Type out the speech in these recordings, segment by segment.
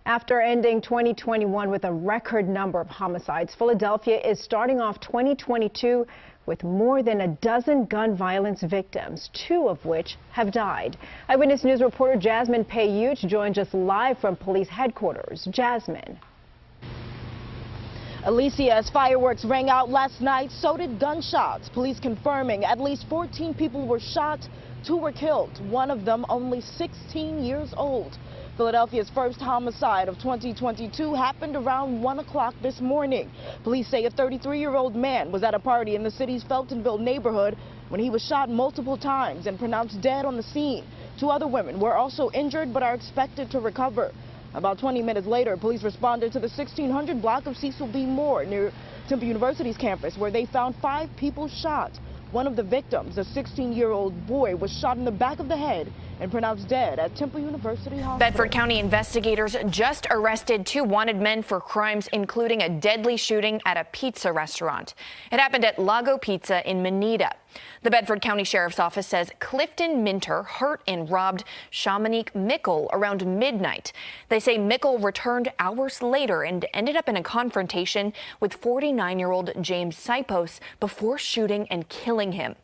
After ending 2021 with a record number of homicides, Philadelphia is starting off 2022 with more than a dozen gun violence victims, 2 of which have died. Eyewitness News reporter Jasmine Payuch joins us live from police headquarters. Jasmine. Alicia, as fireworks rang out last night, so did gunshots. Police confirming at least 14 people were shot, 2 were killed, one of them only 16 years old. Philadelphia's first homicide of 2022 happened around 1 o'clock this morning. Police say a 33-year-old man was at a party in the city's Feltonville neighborhood when he was shot multiple times and pronounced dead on the scene. 2 other women were also injured but are expected to recover. About 20 minutes later, police responded to the 1600 block of Cecil B. Moore near Temple University's campus, where they found 5 people shot. One of the victims, a 16-year-old boy, was shot in the back of the head and pronounced dead at Temple University Hospital. Bedford County investigators just arrested 2 wanted men for crimes including a deadly shooting at a pizza restaurant. It happened at Lago Pizza in Manita. The Bedford County Sheriff's Office says Clifton Minter hurt and robbed Shamanique Mickle around midnight. They say Mickle returned hours later and ended up in a confrontation with 49-year-old James Sipos before shooting and killing him.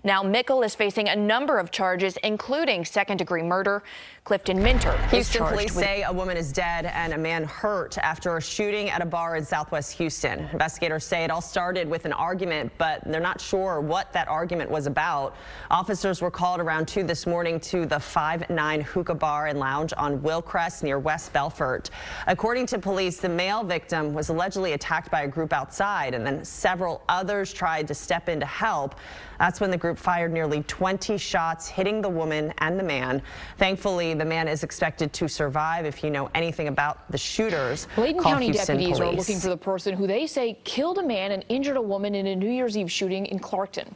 Now Mickle is facing a number of charges, including second-degree murder. Clifton Minter Houston police say a woman is dead and a man hurt after a shooting at a bar in Southwest Houston. Investigators say it all started with an argument, but they're not sure what that argument was about. Officers were called around 2 this morning to the 5-9 Hookah Bar and Lounge on Willcrest near West Belfort. According to police, the male victim was allegedly attacked by a group outside, and then several others tried to step in to help. That's when the group fired nearly 20 shots, hitting the woman and the man. Thankfully, the man is expected to survive. If you know anything about the shooters, Bladen call County Houston deputies police. are looking for the person who they say killed a man and injured a woman in a New Year's Eve shooting in Clarkton.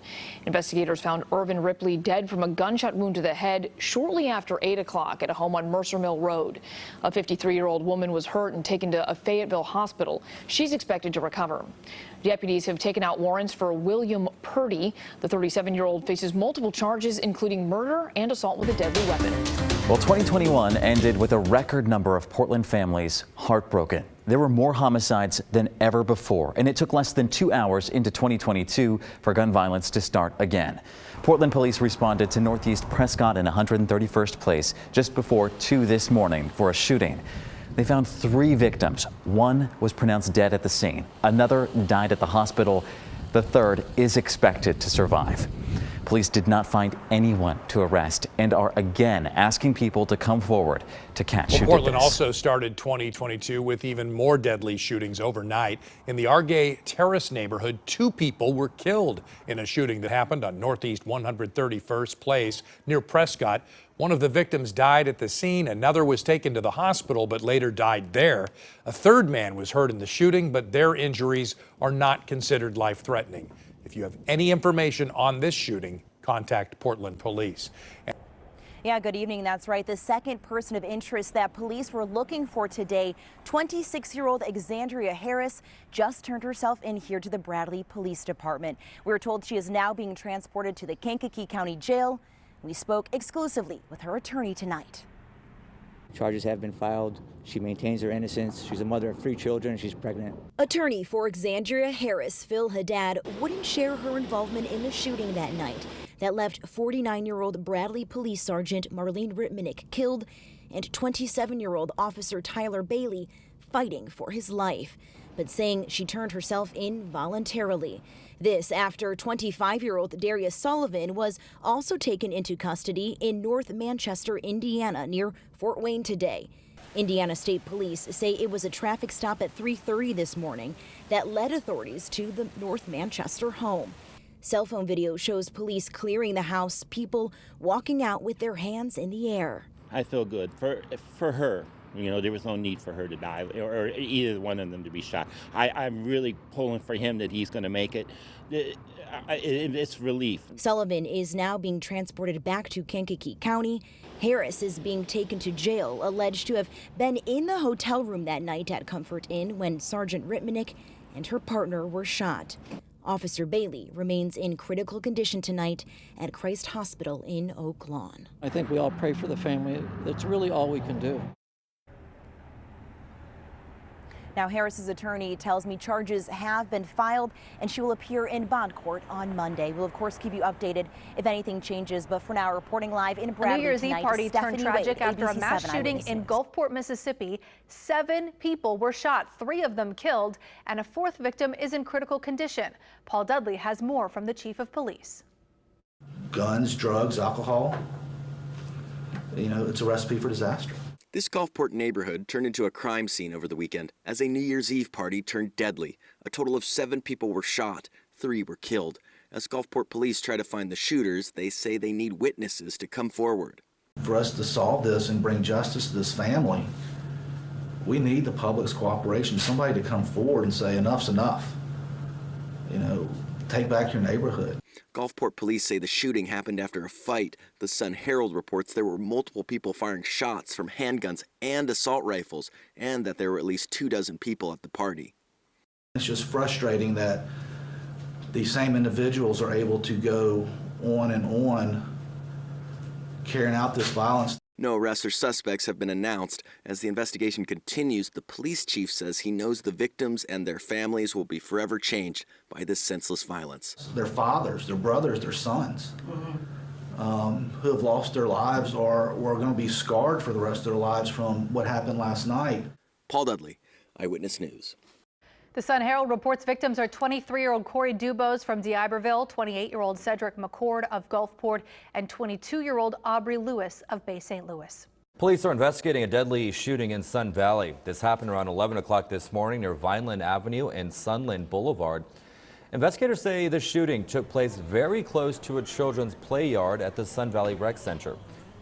Investigators found Irvin Ripley dead from a gunshot wound to the head shortly after 8 o'clock at a home on Mercer Mill Road. A 53-year-old woman was hurt and taken to a Fayetteville hospital. She's expected to recover. Deputies have taken out warrants for William Purdy. The 37-year-old faces multiple charges, including murder and assault with a deadly weapon. Well, 2021 ended with a record number of Portland families heartbroken. There were more homicides than ever before, and it took less than 2 hours into 2022 for gun violence to start again. Portland police responded to Northeast Prescott and 131st Place just before 2 this morning for a shooting. They found 3 victims. 1 was pronounced dead at the scene. Another died at the hospital. The 3rd is expected to survive. Police did not find anyone to arrest and are again asking people to come forward to catch who did this. Portland also started 2022 with even more deadly shootings overnight. In the Argay Terrace neighborhood, 2 people were killed in a shooting that happened on Northeast 131st Place near Prescott. One of the victims died at the scene. Another was taken to the hospital but later died there. A 3rd man was hurt in the shooting, but their injuries are not considered life-threatening. If you have any information on this shooting, contact Portland Police. Yeah, good evening. That's right. The second person of interest that police were looking for today, 26-year-old Exandria Harris, just turned herself in here to the Bradley Police Department. We were told she is now being transported to the Kankakee County Jail. We spoke exclusively with her attorney tonight. Charges have been filed. She maintains her innocence. She's a mother of 3 children and she's pregnant. Attorney for Exandria Harris, Phil Haddad, wouldn't share her involvement in the shooting that night that left 49-year-old Bradley Police Sergeant Marlene Ritmanick killed and 27-year-old Officer Tyler Bailey fighting for his life, but saying she turned herself in voluntarily. This after 25-year-old Darius Sullivan was also taken into custody in North Manchester, Indiana, near Fort Wayne today. Indiana State Police say it was a traffic stop at 3:30 this morning that led authorities to the North Manchester home. Cell phone video shows police clearing the house, people walking out with their hands in the air. I feel good for her. You know, there was no need for her to die or either one of them to be shot. I'm really pulling for him that he's going to make it. It's relief. Sullivan is now being transported back to Kankakee County. Harris is being taken to jail, alleged to have been in the hotel room that night at Comfort Inn when Sergeant Ritmanick and her partner were shot. Officer Bailey remains in critical condition tonight at Christ Hospital in Oak Lawn. I think we all pray for the family. That's really all we can do. Now, Harris's attorney tells me charges have been filed and she will appear in bond court on Monday. We'll, of course, keep you updated if anything changes. But for now, reporting live in Bradley A New Year's tonight, Eve party turned tragic after a mass shooting in Gulfport, Mississippi. 7 people were shot, 3 of them killed, and a 4th victim is in critical condition. Paul Dudley has more from the chief of police. Guns, drugs, alcohol, it's a recipe for disaster. This Gulfport neighborhood turned into a crime scene over the weekend as a New Year's Eve party turned deadly. A total of 7 people were shot, 3 were killed. As Gulfport police try to find the shooters, they say they need witnesses to come forward. For us to solve this and bring justice to this family, we need the public's cooperation, somebody to come forward and say enough's enough. Take back your neighborhood. Gulfport police say the shooting happened after a fight. The Sun-Herald reports there were multiple people firing shots from handguns and assault rifles, and that there were at least 24 people at the party. It's just frustrating that these same individuals are able to go on and on carrying out this violence. No arrests or suspects have been announced. As the investigation continues, the police chief says he knows the victims and their families will be forever changed by this senseless violence. Their fathers, their brothers, their sons who have lost their lives or are going to be scarred for the rest of their lives from what happened last night. Paul Dudley, Eyewitness News. The Sun-Herald reports victims are 23-year-old Corey Dubose from D'Iberville, 28-year-old Cedric McCord of Gulfport, and 22-year-old Aubrey Lewis of Bay St. Louis. Police are investigating a deadly shooting in Sun Valley. This happened around 11 o'clock this morning near Vineland Avenue and Sunland Boulevard. Investigators say the shooting took place very close to a children's play yard at the Sun Valley Rec Center.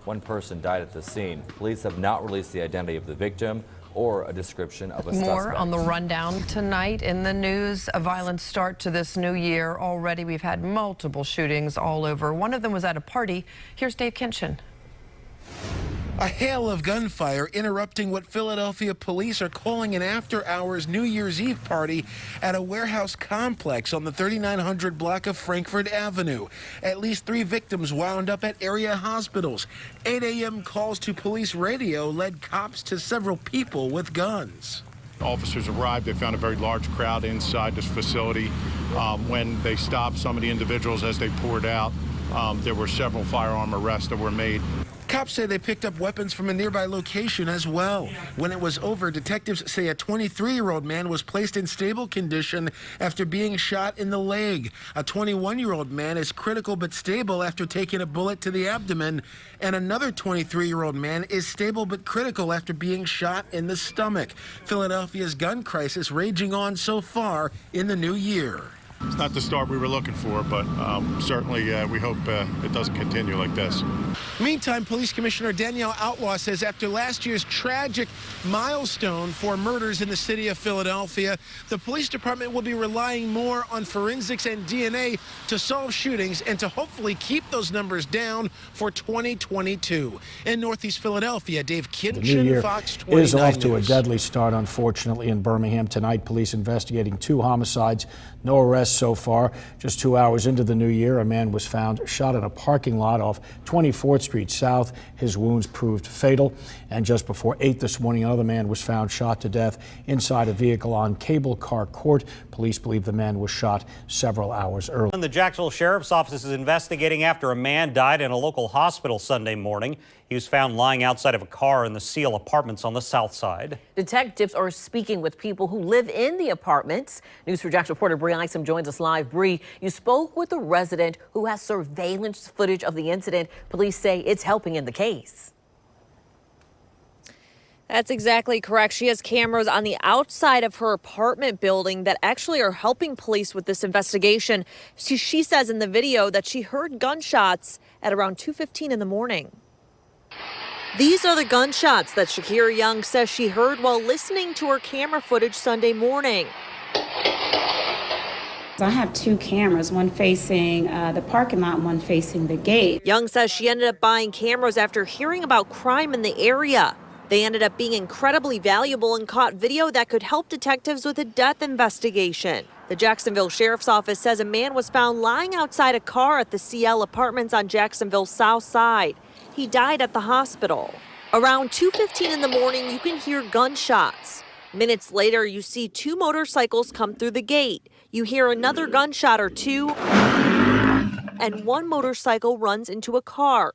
1 person died at the scene. Police have not released the identity of the victim or a description of a suspect. More on the rundown tonight in the news. A violent start to this new year. Already we've had multiple shootings all over. One of them was at a party. Here's Dave Kinchin. A hail of gunfire interrupting what Philadelphia police are calling an after-hours New Year's Eve party at a warehouse complex on the 3900 block of Frankford Avenue. At least 3 victims wound up at area hospitals. 8 a.m. calls to police radio led cops to several people with guns. Officers arrived. They found a very large crowd inside this facility. When they stopped some of the individuals as they poured out, there were several firearm arrests that were made. Cops say they picked up weapons from a nearby location as well. When it was over, detectives say a 23-year-old man was placed in stable condition after being shot in the leg. A 21-year-old man is critical but stable after taking a bullet to the abdomen. And another 23-year-old man is stable but critical after being shot in the stomach. Philadelphia's gun crisis raging on so far in the new year. It's not the start we were looking for, but certainly we hope it doesn't continue like this. Meantime, Police Commissioner Danielle Outlaw says after last year's tragic milestone for murders in the city of Philadelphia, the police department will be relying more on forensics and DNA to solve shootings and to hopefully keep those numbers down for 2022. In Northeast Philadelphia, Dave Kinchin, the new year Fox 29 is off to News. a deadly start, unfortunately, in Birmingham tonight. Police investigating 2 homicides. No arrests so far. Just 2 hours into the new year, a man was found shot in a parking lot off 24th Street South. His wounds proved fatal. And just before 8 this morning, another man was found shot to death inside a vehicle on Cable Car Court. Police believe the man was shot several hours earlier. The Jacksonville Sheriff's Office is investigating after a man died in a local hospital Sunday morning. He was found lying outside of a car in the Seal Apartments on the south side. Detectives are speaking with people who live in the apartments. News4Jax reporter Bree Isom joins us live. Bree, you spoke with a resident who has surveillance footage of the incident. Police say it's helping in the case. That's exactly correct. She has cameras on the outside of her apartment building that actually are helping police with this investigation. She says in the video that she heard gunshots at around 2:15 in the morning. These are the gunshots that Shakira Young says she heard while listening to her camera footage Sunday morning. I have 2 cameras, one facing the parking lot and one facing the gate. Young says she ended up buying cameras after hearing about crime in the area. They ended up being incredibly valuable and caught video that could help detectives with a death investigation. The Jacksonville Sheriff's Office says a man was found lying outside a car at the CL Apartments on Jacksonville's south side. He died at the hospital. Around 2:15 in the morning, you can hear gunshots. Minutes later, you see 2 motorcycles come through the gate. You hear another gunshot or 2, and 1 motorcycle runs into a car.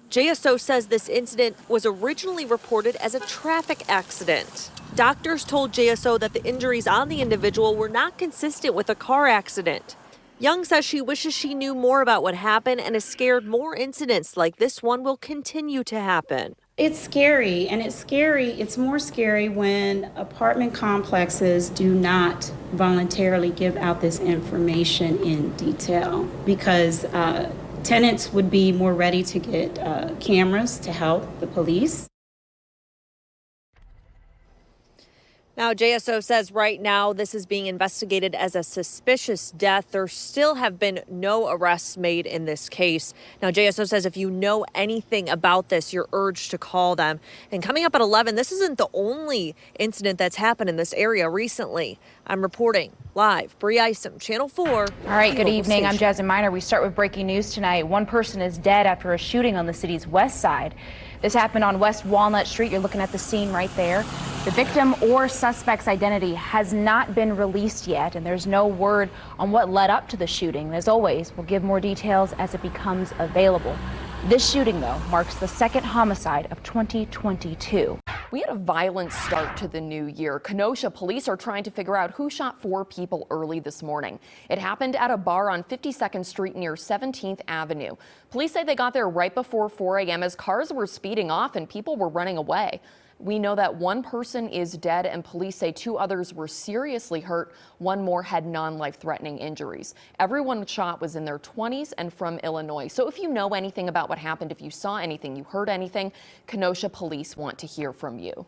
JSO says this incident was originally reported as a traffic accident. Doctors told JSO that the injuries on the individual were not consistent with a car accident. Young says she wishes she knew more about what happened and is scared more incidents like this one will continue to happen. It's scary, and it's more scary when apartment complexes do not voluntarily give out this information in detail, because tenants would be more ready to get cameras to help the police. Now, JSO says right now this is being investigated as a suspicious death. There still have been no arrests made in this case. Now, JSO says if you know anything about this, you're urged to call them. And coming up at 11, this isn't the only incident that's happened in this area recently. I'm reporting live. Bree Isom, Channel 4. All right, good evening. I'm Jasmine Miner. We start with breaking news tonight. One person is dead after a shooting on the city's west side. This happened on West Walnut Street. You're looking at the scene right there. The victim or suspect's identity has not been released yet, and there's no word on what led up to the shooting. As always, we'll give more details as it becomes available. This shooting, though, marks the second homicide of 2022. We had a violent start to the new year. Kenosha police are trying to figure out who shot 4 people early this morning. It happened at a bar on 52nd Street near 17th Avenue. Police say they got there right before 4 a.m. as cars were speeding off and people were running away. We know that 1 person is dead and police say 2 others were seriously hurt. 1 more had non-life-threatening injuries. Everyone shot was in their 20s and from Illinois. So if you know anything about what happened, if you saw anything, you heard anything, Kenosha police want to hear from you.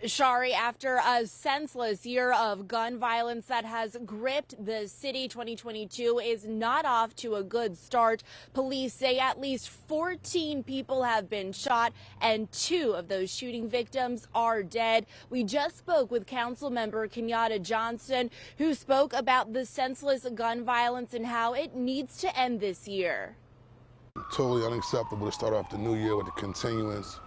Shari, after a senseless year of gun violence that has gripped the city, 2022 is not off to a good start. Police say at least 14 people have been shot and 2 of those shooting victims are dead. We just spoke with council member Kenyatta Johnson, who spoke about the senseless gun violence and how it needs to end this year. Totally unacceptable to start off the new year with the continuance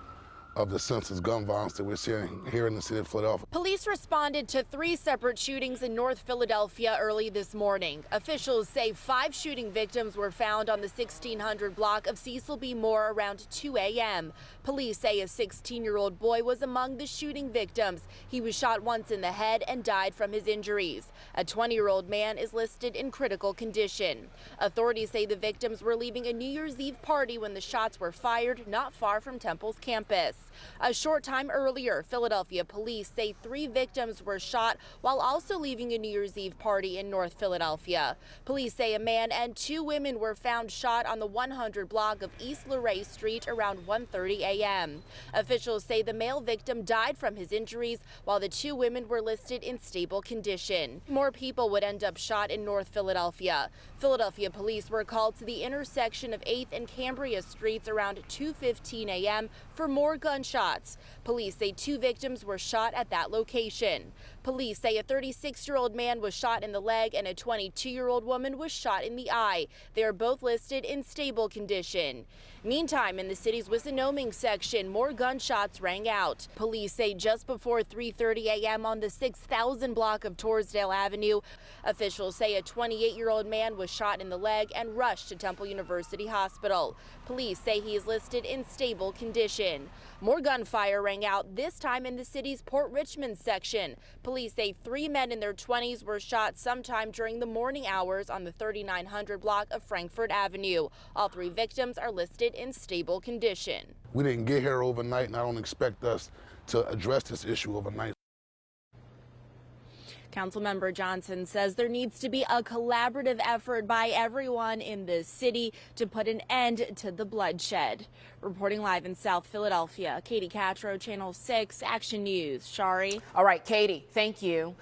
of the senseless gun violence that we're seeing here in the city of Philadelphia. Police responded to 3 separate shootings in North Philadelphia early this morning. Officials say 5 shooting victims were found on the 1600 block of Cecil B. Moore around 2 a.m. Police say a 16-year-old boy was among the shooting victims. He was shot once in the head and died from his injuries. A 20-year-old man is listed in critical condition. Authorities say the victims were leaving a New Year's Eve party when the shots were fired not far from Temple's campus. A short time earlier, Philadelphia police say 3 victims were shot while also leaving a New Year's Eve party in North Philadelphia. Police say a man and 2 women were found shot on the 100 block of East Luray Street around 1:30 a.m. Officials say the male victim died from his injuries while the 2 women were listed in stable condition. More people would end up shot in North Philadelphia. Philadelphia police were called to the intersection of 8th and Cambria Streets around 2:15 a.m. for more gunshots. Police say 2 victims were shot at that location. Police say a 36-year-old man was shot in the leg and a 22-year-old woman was shot in the eye. They are both listed in stable condition. Meantime, in the city's Wissinoming section, more gunshots rang out. Police say just before 3:30 a.m. on the 6000 block of Torresdale Avenue, officials say a 28-year-old man was shot in the leg and rushed to Temple University Hospital. Police say he is listed in stable condition. More gunfire rang out, this time in the city's Port Richmond section. Police say 3 men in their 20s were shot sometime during the morning hours on the 3900 block of Frankfort Avenue. All 3 victims are listed in stable condition. We didn't get here overnight, and I don't expect us to address this issue overnight. Councilmember Johnson says there needs to be a collaborative effort by everyone in the city to put an end to the bloodshed. Reporting live in South Philadelphia, Katie Catro, Channel 6 Action News. Shari. All right, Katie, thank you.